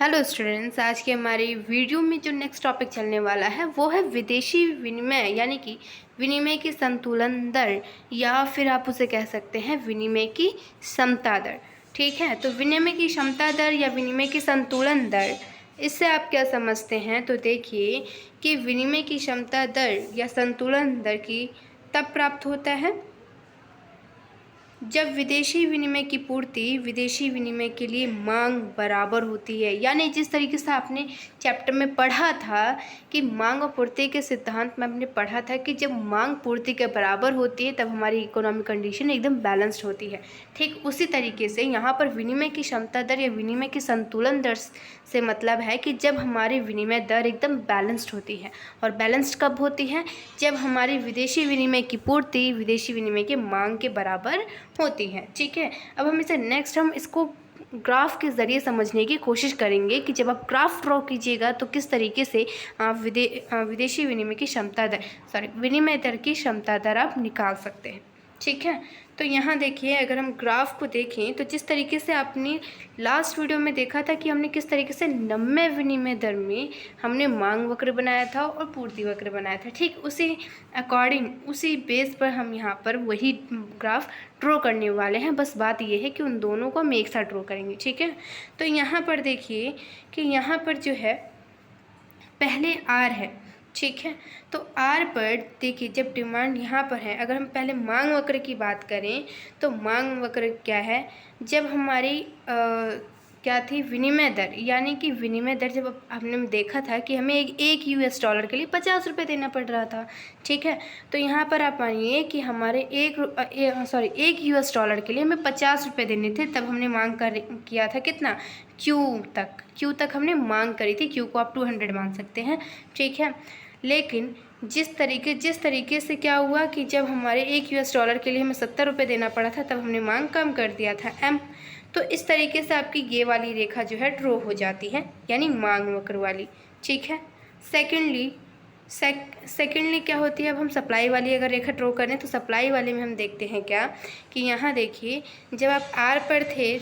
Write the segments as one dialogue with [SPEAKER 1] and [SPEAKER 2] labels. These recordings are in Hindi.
[SPEAKER 1] हेलो स्टूडेंट्स, आज के हमारी वीडियो में जो नेक्स्ट टॉपिक चलने वाला है वो है विदेशी विनिमय, यानी कि विनिमय की संतुलन दर, या फिर आप उसे कह सकते हैं विनिमय की समता दर। ठीक है, तो विनिमय की क्षमता दर या विनिमय की संतुलन दर, इससे आप क्या समझते हैं? तो देखिए कि विनिमय की क्षमता दर या संतुलन दर की तब प्राप्त होता है जब विदेशी विनिमय की पूर्ति विदेशी विनिमय के लिए मांग बराबर होती है। यानी जिस तरीके से आपने चैप्टर में पढ़ा था कि मांग और पूर्ति के सिद्धांत में आपने पढ़ा था कि जब मांग पूर्ति के बराबर होती है तब हमारी इकोनॉमिक कंडीशन एकदम बैलेंस्ड होती है। ठीक उसी तरीके से यहाँ पर विनिमय की क्षमता दर या विनिमय की संतुलन दर से मतलब है कि जब हमारी विनिमय दर एकदम बैलेंस्ड होती है। और बैलेंस्ड कब होती है? जब हमारी विदेशी विनिमय की पूर्ति विदेशी विनिमय के मांग के बराबर होती है। ठीक है, अब हम इसको ग्राफ के ज़रिए समझने की कोशिश करेंगे कि जब आप ग्राफ ड्रॉ कीजिएगा तो किस तरीके से आप विदेशी विनिमय की विनिमय दर की क्षमता दर आप निकाल सकते हैं। ठीक है, तो यहाँ देखिए, अगर हम ग्राफ को देखें तो जिस तरीके से आपने लास्ट वीडियो में देखा था कि हमने किस तरीके से नम्य विनिमय दर में हमने मांग वक्र बनाया था और पूर्ति वक्र बनाया था, ठीक उसी अकॉर्डिंग उसी बेस पर हम यहाँ पर वही ग्राफ ड्रॉ करने वाले हैं। बस बात ये है कि उन दोनों को हम एक साथ ड्रॉ करेंगे। ठीक है, तो यहाँ पर देखिए कि यहाँ पर जो है पहले आर है। ठीक है, तो आर पर देखिए जब डिमांड यहाँ पर है, अगर हम पहले मांग वक्र की बात करें तो मांग वक्र क्या है? जब हमारी क्या थी विनिमय दर, यानी कि विनिमय दर जब हमने देखा था कि हमें एक US डॉलर के लिए 50 रुपये देना पड़ रहा था। ठीक है, तो यहाँ पर आप मानिए कि हमारे एक US डॉलर के लिए हमें 50 रुपये देने थे। तब हमने मांग किया था कितना? क्यू तक हमने मांग करी थी। क्यू को आप 200 मान सकते हैं। ठीक है, लेकिन जिस तरीके से क्या हुआ कि जब हमारे एक US डॉलर के लिए हमें 70 रुपये देना पड़ा था, तब हमने मांग कम कर दिया था M। तो इस तरीके से आपकी ये वाली रेखा जो है ड्रॉ हो जाती है, यानी मांग वक्र वाली। ठीक है, सेकेंडली क्या होती है? अब हम सप्लाई वाली अगर रेखा ड्रॉ करें तो सप्लाई वाले में हम देखते हैं क्या कि यहाँ देखिए जब आप आर पर थे,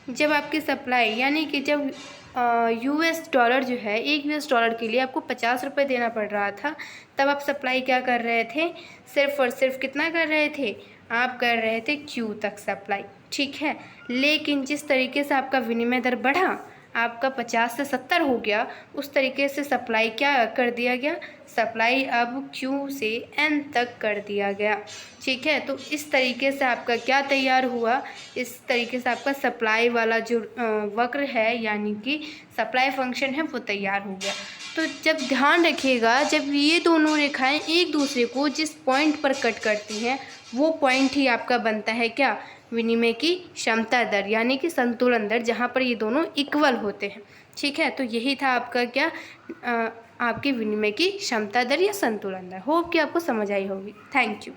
[SPEAKER 1] जब आपकी सप्लाई यानी कि जब US डॉलर जो है एक US डॉलर के लिए आपको 50 रुपये देना पड़ रहा था, तब आप सप्लाई क्या कर रहे थे? सिर्फ और सिर्फ कितना कर रहे थे? आप कर रहे थे Q तक सप्लाई। ठीक है, लेकिन जिस तरीके से आपका विनिमय दर बढ़ा, आपका 50 से 70 हो गया, उस तरीके से सप्लाई क्या कर दिया गया? सप्लाई अब Q से N तक कर दिया गया। ठीक है, तो इस तरीके से आपका क्या तैयार हुआ? इस तरीके से आपका सप्लाई वाला जो वक्र है, यानी कि सप्लाई फंक्शन है, वो तैयार हो गया। तो जब ध्यान रखिएगा, जब ये दोनों रेखाएं एक दूसरे को जिस पॉइंट पर कट करती हैं, वो पॉइंट ही आपका बनता है क्या? विनिमय की क्षमता दर, यानी कि संतुलन दर, जहाँ पर ये दोनों इक्वल होते हैं। ठीक है, तो यही था आपका क्या आपकी विनिमय की क्षमता दर या संतुलन दर। होप कि आपको समझ आई होगी। Thank you.